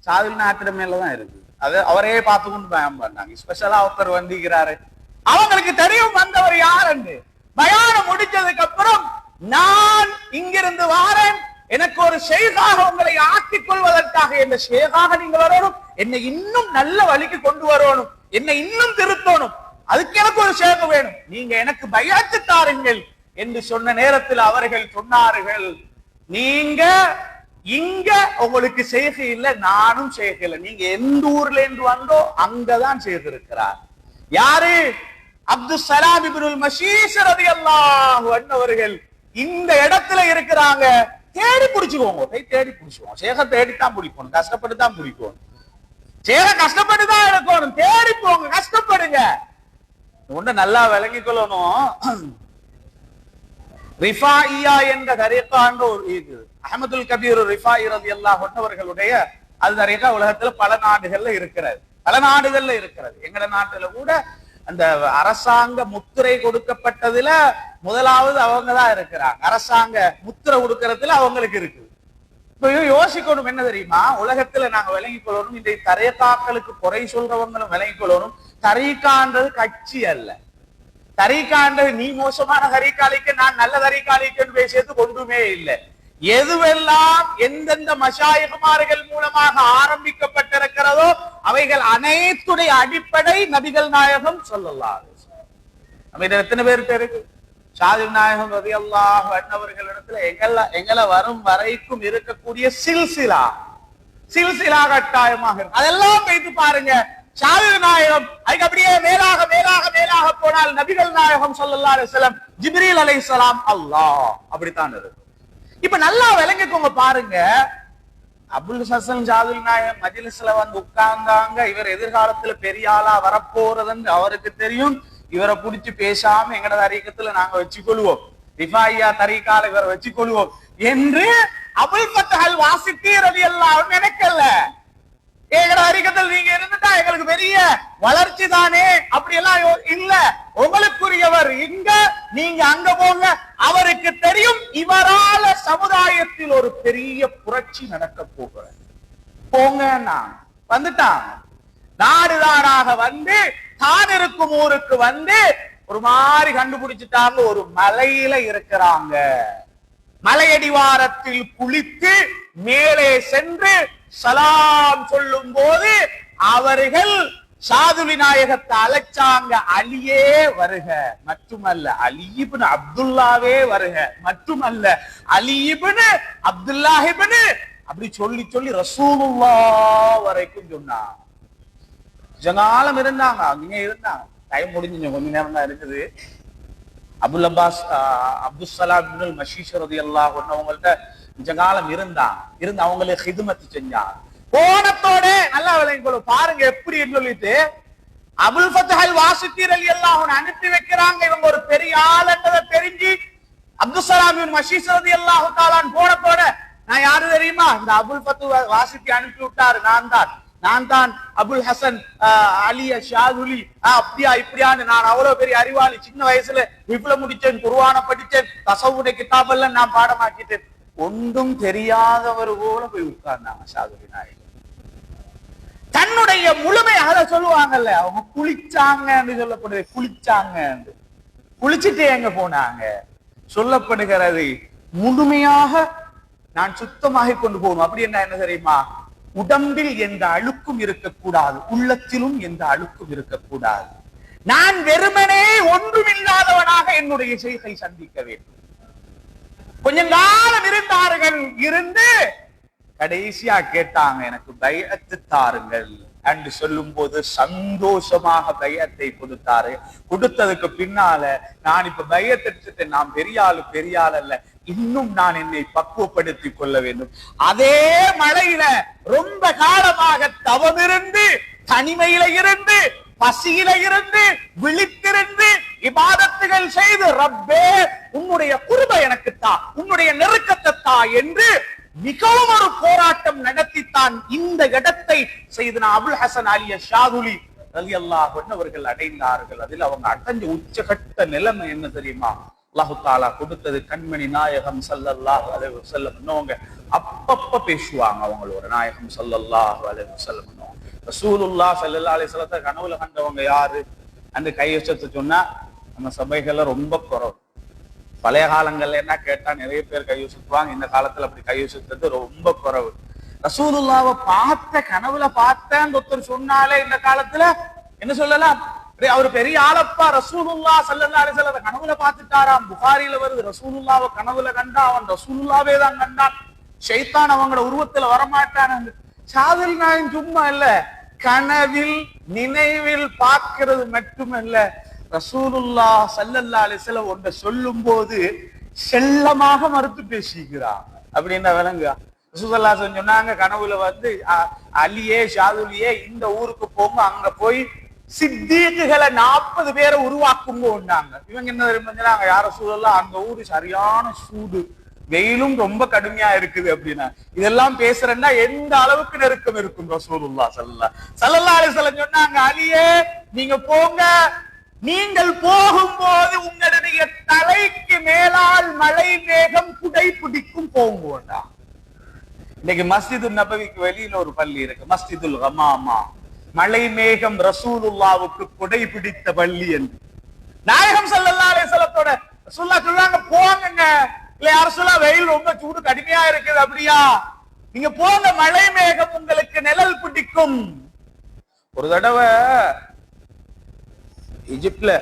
ஷாதுல் நாயகர் மேலதான் இருக்கு. அது அவரே பார்த்து கொண்டு பயான் பண்ணாங்க. ஸ்பெஷலா ஒருத்தர் வந்திருக்கிறாரு, அவங்களுக்கு தெரியும் வந்தவர் யார் என்று. பயானம் முடிச்சதுக்கு அப்புறம் நான் இங்கிருந்து வாரேன், எனக்கு ஒரு ஷேகாக உங்களை ஆக்கிக் கொள்வதற்காக, என்ன ஷேகாக நீங்க வரணும், என்னை இன்னும் நல்ல வழிக்கு கொண்டு வரணும், என்னை இன்னும் திருத்தணும், அதுக்கு எனக்கு ஒரு ஷேக் வேணும், நீங்க எனக்கு பைஅத்து தாருங்கள் என்று சொன்ன நேரத்தில் அவர்கள் சொன்னார்கள், நீங்க இங்க உங்களுக்கு ஷேக் இல்ல, நானும் ஷேக் இல்ல, நீங்க எந்த ஊர்ல இருந்து வந்தோ அங்கதான் ஷேக் இருக்கிறார். யாரு? அப்துல் சலாம் இப்னுல் மஷீஸ் ரலியல்லாஹு அன்ஹு அவர்கள் இந்த இடத்துல இருக்கிறாங்க. தேடி பிடிச்சுக்கோங்க, தேடி பிடிச்சுக்கோங்க. ஷேக தேடித்தான் பிடிக்கணும், கஷ்டப்பட்டு தான் பிடிக்கணும். ஷேக கஷ்டப்பட்டு தான் இருக்கணும். தேடி போங்க, கஷ்டப்படுங்க. ஒண்ணு நல்லா விளங்கிக் கொள்ளணும். ரிஃபாயியா என்ற தரீகான்ற ஒரு இருக்குது. அஹமதுல் கபீர் ரிஃபாயி ரலியல்லாஹு அன்ஹு அவர்களுடைய அது தரீகா உலகத்துல பல நாடுகள்ல இருக்கிறது. எங்கட நாட்டுல கூட அந்த அரசாங்க முத்திரை கொடுக்கப்பட்டதுல முதலாவது அவங்கதான் இருக்கிறாங்க. அரசாங்க முத்திரை கொடுக்கறதுல அவங்களுக்கு இருக்கு. இப்ப யோசிக்கணும் என்ன தெரியுமா, உலகத்துல நாங்க விளங்கிக் கொள்ளணும், இந்த தரீகாக்களுக்கு குறை சொல்றவங்களும் விளங்கிக் கொள்ளணும். தரீகான்றது கட்சி அல்ல. தரீகான்றது நீ மோசமான தரீகாலிக்கு நான் நல்ல தரீகாலிக்கு பேசியது ஒன்றுமே இல்லை. எதுவெல்லாம் எந்தெந்த மஷாயிகுமார்கள் மூலமாக ஆரம்பிக்கப்பட்டிருக்கிறதோ அவைகள் அனைத்துடைய அடிப்படை நபிகள் நாயகம் ஸல்லல்லாஹு அலைஹி வஸல்லம். நம்ம இதில் எத்தனை பேர் பேருக்கு ஷாதில் நாயகம் ரலியல்லாஹு அன்ஹு அவர்களிடத்துல எங்களை வரும் வரைக்கும் இருக்கக்கூடிய சில்சிலா கட்டாயமாக இருக்கு. அதெல்லாம் வைத்து பாருங்க. ஷாதில் நாயகம் அதுக்கு அப்படியே மேலாக மேலாக மேலாக போனால் நபிகள் நாயகம் ஸல்லல்லாஹு அலைஹி வஸல்லம், ஜிப்ரீல் அலைஹிஸ்ஸலாம், அல்லாஹ், அப்படித்தான் இருக்கு. இப்ப நல்லா விளங்கிக்கோங்க பாருங்க. அபுல் ஹசன் ஷாதுல் நாயகம் மஜ்லிஸ்ல வந்து உட்கார்ந்தாங்க. இவர் எதிர்காலத்துல பெரிய ஆளா வரப்போறதுன்னு அவருக்கு தெரியும். இவரை புடிச்சு பேசாம எங்கட தரீக்கத்துல நாங்க வச்சுக்கொள்வோம், ரிஃபாயியா தரீகால இவரை வச்சுக்கொள்வோம் என்று அபுல் ஃபத்ஹல் வாசித்தி ரலியல்லாஹு அன்ஹு நினைக்கல. எங்கட தரீக்கத்தில் நீங்க இருந்துட்டா எங்களுக்கு பெரிய வளர்ச்சி தானே, அப்படி எல்லாம் இல்ல. உங்களுக்குரியவர் இங்க, நீங்க அங்க போங்க. அவருக்கு தெரியும் இவரால சமுதாயத்தில் ஒரு பெரிய புரட்சி நடக்க போகிறது. போங்க, வந்துட்டாங்க. நாடுதாராக வந்து தான் இருக்கும் ஊருக்கு வந்து ஒரு மாதிரி கண்டுபிடிச்சிட்டாங்க. ஒரு மலையில இருக்கிறாங்க. மலையடிவாரத்தில் குளித்து மேலே சென்று சலாம் சொல்லும் போது அவர்கள் ஷாதுலி நாயகத்தை அழைச்சாங்க. அலியே வருக, மட்டுமல்ல அலி இப்னு அப்துல்லாவே வருக, மட்டுமல்ல அலி இப்னு அப்துல்லாஹிப்னு, அப்படி சொல்லி சொல்லி ரசூலுல்லாஹ் வரைக்கும் சொன்னாங்க. ஜங்காலம் இருந்தாங்க, அங்கே இருந்தாங்க. டைம் முடிஞ்சு கொஞ்ச நேரம் தான் இருக்குது. அபுல் அப்பாஸ் அப்துல் சலாம் இப்னுல் மஷீஷ் ரலியல்லாஹு அன்ஹு அவங்கள்ட்ட ஜங்காலம் இருந்து அவங்களுக்கு ஹிதுமத் செஞ்சாங்க. போனத்தோட நல்லா விளங்கி பாருங்க எப்படி சொல்லிட்டு அபுல் ஃபத்ஹல் வாசித்தி ரலியல்லாஹு அன்ஹு அனுப்பி வைக்கிறாங்க. இவங்க ஒரு பெரிய ஆளுன்றதை தெரிஞ்சு அப்துல் சலாம் இப்னு மஷீஷ் ரலியல்லாஹு தஆலா போனத்தோட, நான் யாரு தெரியுமா, இந்த அபுல் ஃபத்ஹல் வாசித்தி அனுப்பி விட்டாரு, நான் தான் அபுல் ஹசன் அலி ஷாதுலி, அப்படியா இப்படியான்னு, நான் அவ்வளவு பெரிய அறிவாளி, சின்ன வயசுல இவ்வளவு முடிச்சேன், குர்ஆனை படிச்சேன், தஸவ்வுடைய கிதாபெல்லாம் நான் பாடமாக்கிட்டேன். ஒன்றும் தெரியாதவர் போல போய் உட்கார்ந்தாங்க ஷாதுலி நாயகம். தன்னுடைய முழுமையாக சொல்லுவாங்கல்ல, அவங்க குளிச்சாங்க சொல்லப்படுது, குளிச்சுட்டு எங்க போனாங்க சொல்லப்படுகிறது. முழுமையாக நான் சுத்தமாக கொண்டு போகணும். அப்படி என்ன தெரியுமா, உடம்பில் எந்த அழுக்கும் இருக்கக்கூடாது, உள்ளத்திலும் எந்த அழுக்கும் இருக்கக்கூடாது. நான் வெறுமனே ஒன்றுமில்லாதவனாக என்னுடைய ஷைഖை சந்திக்க வேண்டும். கொஞ்சம் காலம் இருந்தார்கள். இருந்து கடைசியா கேட்டாங்க, எனக்கு பைஅத்து தாருங்கள் என்று சொல்லும் போது சந்தோஷமாக பைஅத்தை கொடுத்தாரு. கொடுத்ததுக்கு பின்னால, நான் இப்ப பைஅத் எடுத்துட்டேன், நான் பெரிய ஆள் அல்ல, இன்னும் நான் என்னை பக்குவப்படுத்திக் கொள்ள வேண்டும். அதே மலையில ரொம்ப காலமாக தவமிருந்து, தனிமையில இருந்து, பசியில இருந்து, விழித்திருந்து இபாதத்துகள் செய்து, ரப்பே உன்னுடைய குர்பை எனக்கு தா, உன்னுடைய நெருக்கத்தை தா என்று மிகவும் ஒரு போராட்டம் நடத்தித்தான் இந்த இடத்தை செய்தனா அபுல் ஹசன் அலி ஷாதுலி ரலியல்லாஹு அன்ஹு அவர்கள் அடைந்தார்கள். அதில் அவங்க அடைஞ்ச உச்சகட்ட நிலைமை என்ன தெரியுமா, அல்லாஹு தஆலா கொடுத்தது கண்மணி நாயகம் ஸல்லல்லாஹு அலைஹி வஸல்லம். அவங்க அப்பப்ப பேசுவாங்க அவங்களோட, நாயகம் ஸல்லல்லாஹு அலைஹி வஸல்லம். ரசூலுல்லாஹ் ஸல்லல்லாஹு அலைஹி வஸல்லத்தை கனவுல கண்டவங்க யாரு அந்த கையொச்சத்தை சொன்னா நம்ம சபைகள்ல ரொம்ப குறைவு. பழைய காலங்கள்ல என்ன கேட்டா நிறைய பேர் கையொசுத்துவாங்க. இந்த காலத்துல அப்படி கையொசுத்தது ரொம்ப குறைவு. ரசூலுல்லாவை கனவுல பார்த்தேன்னு ஒருத்தர் சொன்னாலே இந்த காலத்துல என்ன சொல்லலாம், அவர் பெரிய ஆளப்பா, ரசூலுல்லாஹ் ஸல்லல்லாஹு அலைஹி வஸல்லம் கனவுல பார்த்துட்டாராம். புகாரில வருது, ரசூலுல்லாவை கனவுல கண்டா அவன் ரசூலுல்லாவே தான் கண்டான், ஷைத்தான் அவங்களோட உருவத்துல வரமாட்டான். ஷாதுல் நாயகம் சும்மா இல்ல, கனவில் நினைவில் பார்க்கிறது மட்டுமல்ல, ரசூலுல்லாஹ் ஸல்லல்லாஹு அலைஹி வஸல்லம் ஒன்றை சொல்லும் போது செல்லமாக மறுத்து பேசிக்கிறாங்க. அப்படின்னா விளங்குங்க. ரசூலுல்லாஹ் சொன்னாங்க, கனவுல வந்து அலியே ஷாதுலியே இந்த ஊருக்கு போங்க, அங்க போய் சித்தீக்குகளை 40 பேரை உருவாக்குங்கோண்டாங்க. இவங்க என்ன தெரியுமா, யார சூழல்லாம் அங்க ஊரு சரியான சூடு, வெயிலும் ரொம்ப கடுமையா இருக்குது அப்படின்னா இதெல்லாம் பேசுறேன்னா எந்த அளவுக்கு நெருக்கம் இருக்கும் ரசூலுல்லாஹ் ஸல்லல்லாஹு அலைஹி வஸல்லம் சொன்னாங்க, அலியே நீங்க போங்க, நீங்கள் போகும்போது உங்களுடைய தலைக்கு மேலால் மழை மேகம் குடை பிடிக்கும் போங்கோண்டா. இன்னைக்கு மஸ்ஜிது நபவிக்கு வெளியில ஒரு பள்ளி இருக்கு, மஸ்ஜிதுல் ஹமாமா. மழை மேகம் ரசூலுல்லாவுக்கு குடை பிடித்த பள்ளி என்று நாயகம் ஸல்லல்லாஹு அலைஹி வஸல்லத்தோட ரசூலுல்லாஹ் சொல்றாங்க, போங்க. இல்ல யார சொல்ல, வெயில் ரொம்ப சூடு கடுமையா இருக்குது அப்படியா, நீங்க போங்க, மழை மேகம் உங்களுக்கு நிழல் பிடிக்கும். ஒரு தடவை எகிப்துல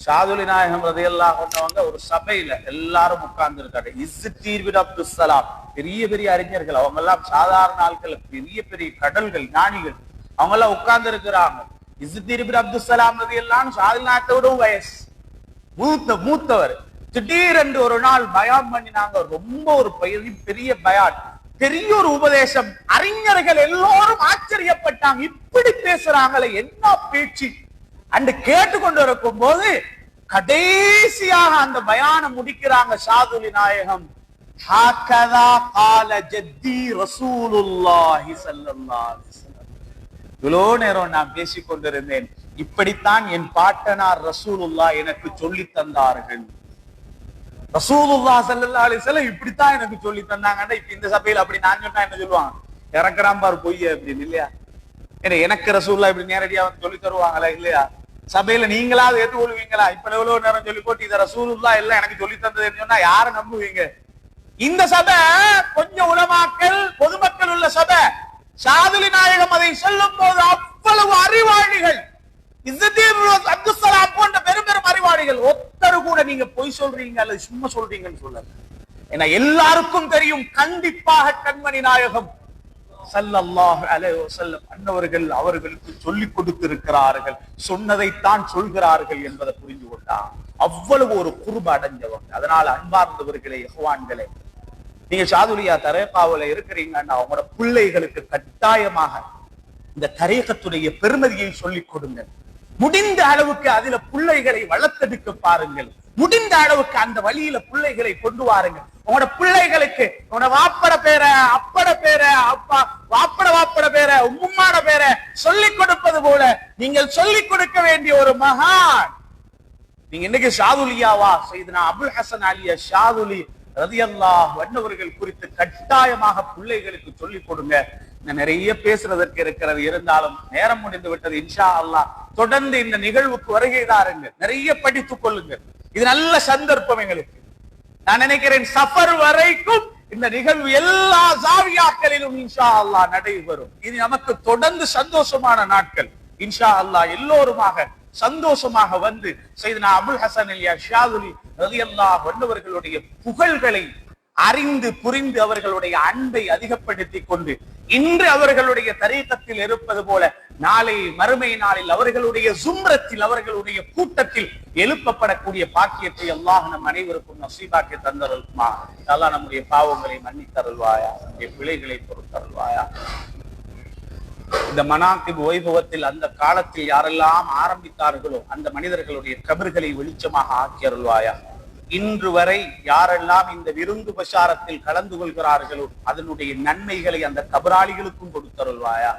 ஷாதுலி நாயகம் ரலியல்லாஹு அன்ஹு ஒரு சபையில எல்லாரும் உட்கார்ந்து இருக்காங்க. இஸ்ஸீர் பின் அப்துஸ் ஸலாம், பெரிய பெரிய அறிஞர்கள், அவங்க எல்லாம் சாதாரண ஆட்கள், பெரிய பெரிய கடல்கள், ஞானிகள், அவங்க எல்லாம் உட்கார்ந்து இருக்கிறாங்க. இஸ்ஸீர் பின் அப்துஸ் ஸலாம் ரலியல்லாஹு அன்ஹு ஷாதுலி நாயகத்தோட வயசு மூத்தவர். திடீரென்று ஒரு நாள் பயான் பண்ணினாங்க, ரொம்ப ஒரு பெரிய பயான், பெரிய ஒரு உபதேசம். அறிஞர்கள் எல்லோரும் ஆச்சரியப்பட்டாங்க, இப்படி பேசுறாங்களே, என்ன பேச்சு அன்று கேட்டுக்கொண்டு இருக்கும் போது கடைசியாக அந்த பயான முடிக்கிறாங்க ஷாதுலி நாயகம். ஹாகதா கால ஜத்தி ரசூலுல்லாஹி ஸல்லல்லாஹு அலைஹி வஸல்லம். இவ்வளோ நேரம் நான் பேசிக் கொண்டிருந்தேன், இப்படித்தான் என் பாட்டனார் ரசூலுல்லாஹ் எனக்கு சொல்லி தந்தார்கள். ரசூலுல்லாஹ் ஸல்லல்லாஹு அலைஹி வஸல்லம் இப்படித்தான் எனக்கு சொல்லி தந்தாங்கன்னா, இப்ப இந்த சபையில அப்படி நான் சொன்னா என்ன சொல்லுவாங்க, இறக்குறான் பாரு பொய் அப்படின்னு, இல்லையா? எனக்கு ரசூலுல்லாஹ் இப்படி நேரடியா வந்து சொல்லி தருவாங்களா? இல்லையா? சபையில நீங்களாவது ஏற்றுக்கொள்வீங்களா? இப்ப எவ்வளவு நேரம் சொல்லி போட்டு இத ரசூலுல்லாஹ் எல்லாம் எனக்கு சொல்லி தந்ததுன்னு சொன்னா யாரை நம்புவீங்க? இந்த சபை கொஞ்சம் உலமாக்கள் பொதுமக்கள் உள்ள சபை. ஷாதுலி நாயகம் அதை சொல்லும் போது அவ்வளவு அறிவாளிகள், அப்துஸ் ஸலாம் போன்ற பெரும் பெரும் அறிவாளிகள், ஒத்தரு கூட நீங்க பொய் சொல்றீங்க அல்லது சும்மா சொல்றீங்கன்னு சொல்ல. ஏன்னா எல்லாருக்கும் தெரியும், கண்டிப்பாக கண்மணி நாயகம் ஸல்லல்லாஹு அலைஹி வஸல்லம் அன்னவர்கள் அவர்களுக்கு சொல்லிக் கொடுத்திருக்கிறார்கள், சொன்னதைத்தான் சொல்கிறார்கள் என்பதை புரிந்து கொண்டார். அவ்வளவு ஒரு குர்ப அடைஞ்சவங்க. அதனால அன்பார்ந்தவர்களே, இஹ்வான்களே, நீங்க ஷாதுலியா தரீகாவுல இருக்கிறீங்கன்னா உங்களோட பிள்ளைகளுக்கு கட்டாயமாக இந்த தரீகத்துடைய பெருமதியை சொல்லிக் கொடுங்க. முடிந்த அளவுக்கு அதுல பிள்ளைகளை வளர்த்தெடுக்க பாருங்கள். முடிந்த அளவுக்கு அந்த வழியில பிள்ளைகளை கொண்டு வாருங்க. உங்களோட பிள்ளைகளுக்கு உங்களோட வாப்பட பேர, அப்பட பேர, அப்பா வாப்பட பேர, உம்மான பேர சொல்லிக் கொடுப்பது போல நீங்கள் சொல்லிக் கொடுக்க வேண்டிய ஒரு மகான். நீங்க இன்னைக்கு ஷாதுலியாவா சையதுனா அபுல் ஹசன் அலி ஷாதுலி ரலியல்லாஹு அன்ஹு அவர்கள் குறித்து கட்டாயமாக பிள்ளைகளுக்கு சொல்லிக் கொடுங்க. நிறைய பேசுறதற்கு இருக்கிறது, இருந்தாலும் நேரம் முடிந்து விட்டது. இன்ஷா அல்லாஹ் தொடர்ந்து இந்த நிகழ்வுக்கு வருகை தாருங்க, நிறைய படித்துக் கொள்ளுங்க. இது நல்ல சந்தர்ப்பம் எங்களுக்கு. நான் நினைக்கிறேன் சஃபர் வரைக்கும் இந்த நிகழ்வு எல்லா ஜாவியாக்களிலும் இன்ஷா அல்லாஹ் நடைபெறும். இது நமக்கு தொடர்ந்து சந்தோஷமான நாட்கள். இன்ஷா அல்லாஹ் எல்லோருமாக சந்தோஷமாக வந்து சையதுனா அபுல் ஹசன் அலி ஷாதுலி ரலியல்லாஹு அன்ஹு அவர்களுடைய புகழ்களை அறிந்து புரிந்து அவர்களுடைய அன்பை அதிகப்படுத்திக் கொண்டு இன்று அவர்களுடைய தரீகத்தில் இருப்பது போல நாளை மறுமை நாளில் அவர்களுடைய சும்ரத்தில், அவர்களுடைய கூட்டத்தில் எழுப்பப்படக்கூடிய பாக்கியத்தை அல்லாஹ் நம் அனைவருக்கும் நசீபாக்கி தந்தருள்மா. அல்லாஹ் நம்முடைய பாவங்களை மன்னித்தருள்வாயா, நம்முடைய பிழைகளை பொறுத்தருள்வாயா. இந்த மனாகிப் வைபவத்தில் அந்த காலத்தில் யாரெல்லாம் ஆரம்பித்தார்களோ அந்த மனிதர்களுடைய கபர்களை வெளிச்சமாக ஆக்கி அருள்வாயா. இன்று வரை யாரெல்லாம் இந்த விருந்து உபசாரத்தில் கலந்து கொள்கிறார்களோ அதனுடைய நன்மைகளை அந்த கபராளிகளுக்கும் கொடுத்தருள்வாயா.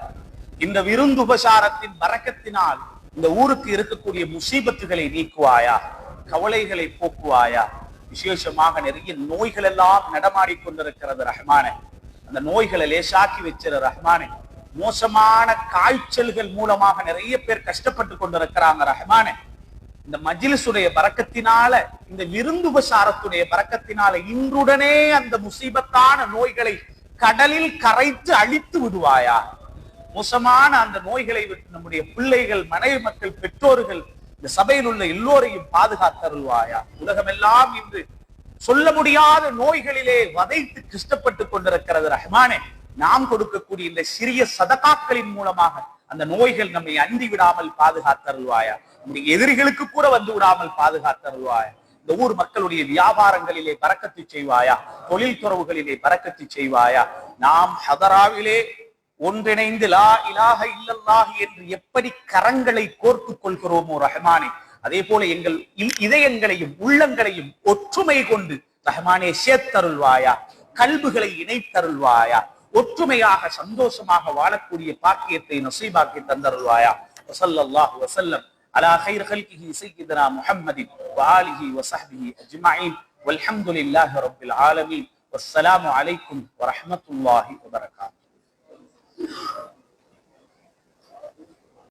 இந்த விருந்து உபசாரத்தின் பரக்கத்தினால் இந்த ஊருக்கு இருக்கக்கூடிய முசீபத்துகளை நீக்குவாயா, கவலைகளை போக்குவாயா. விசேஷமாக நிறைய நோய்கள் எல்லாம் நடமாடிக்கொண்டிருக்கிறது ரஹ்மானே, அந்த நோய்களை லேசாக்கி வச்சிரு ரஹ்மானே. மோசமான காய்ச்சல்கள் மூலமாக நிறைய பேர் கஷ்டப்பட்டு கொண்டிருக்கிறாங்க ரஹ்மானே. இந்த மஜ்லிஸுடைய பரக்கத்தினால, இந்த விருந்து உபசாரத்துடைய பரக்கத்தினால இன்றுடனே அந்த முசீபத்தான நோய்களை கடலில் கரைத்து அழித்து விடுவாயா. மோசமான அந்த நோய்களை விட்டு நம்முடைய பிள்ளைகள், மனைவி மக்கள், பெற்றோர்கள், இந்த சபையில் உள்ள எல்லோரையும் பாதுகாத்தருள்வாயா. உலகமெல்லாம் இன்று சொல்ல முடியாத நோய்களிலே வதைத்து கஷ்டப்பட்டு கொண்டிருக்கிறது ரஹ்மானே. நாம் கொடுக்கக்கூடிய இந்த சிறிய சதகாக்களின் மூலமாக அந்த நோய்கள் நம்மை அண்டி விடாமல் பாதுகாத்தருள்வாயா. நம்முடைய எதிரிகளுக்கு கூட வந்து விடாமல் பாதுகாத்தருள்வாயா. இந்த ஊர் மக்களுடைய வியாபாரங்களிலே பரக்கத்து செய்வாயா, தொழில் துறவுகளிலே பரக்கத்து செய்வாயா. நாம் ஹதராவிலே ஒன்றிணைந்து லா இலாஹ இல்லல்லாஹ் என்று எப்படி கரங்களை கோர்த்துக் கொள்கிறோமோ ரஹ்மானே, அதே போல எங்கள் இதயங்களையும் உள்ளங்களையும் ஒற்றுமை கொண்டு ரஹ்மானே சேர்த்தருள்வாயா, கல்புகளை இணைத்தருள்வாயா, ஒற்றுமையாக சந்தோஷமாக வாழக்கூடிய பாக்கியத்தை நசீபாக்கி தந்தருள்வாயா. வஸல்லல்லாஹு வஸல்லம் அலா கைர் ஹல்கிஹி சய்யிதனா முஹம்மதின் வஆலிஹி வஸஹ்பிஹி அஜ்மஈன் வல்ஹம்துலில்லாஹி ரப்பில் ஆலமீன். வஸ்ஸலாமு அலைக்கும் வரஹ்மத்துல்லாஹி வபரகாத்துஹு.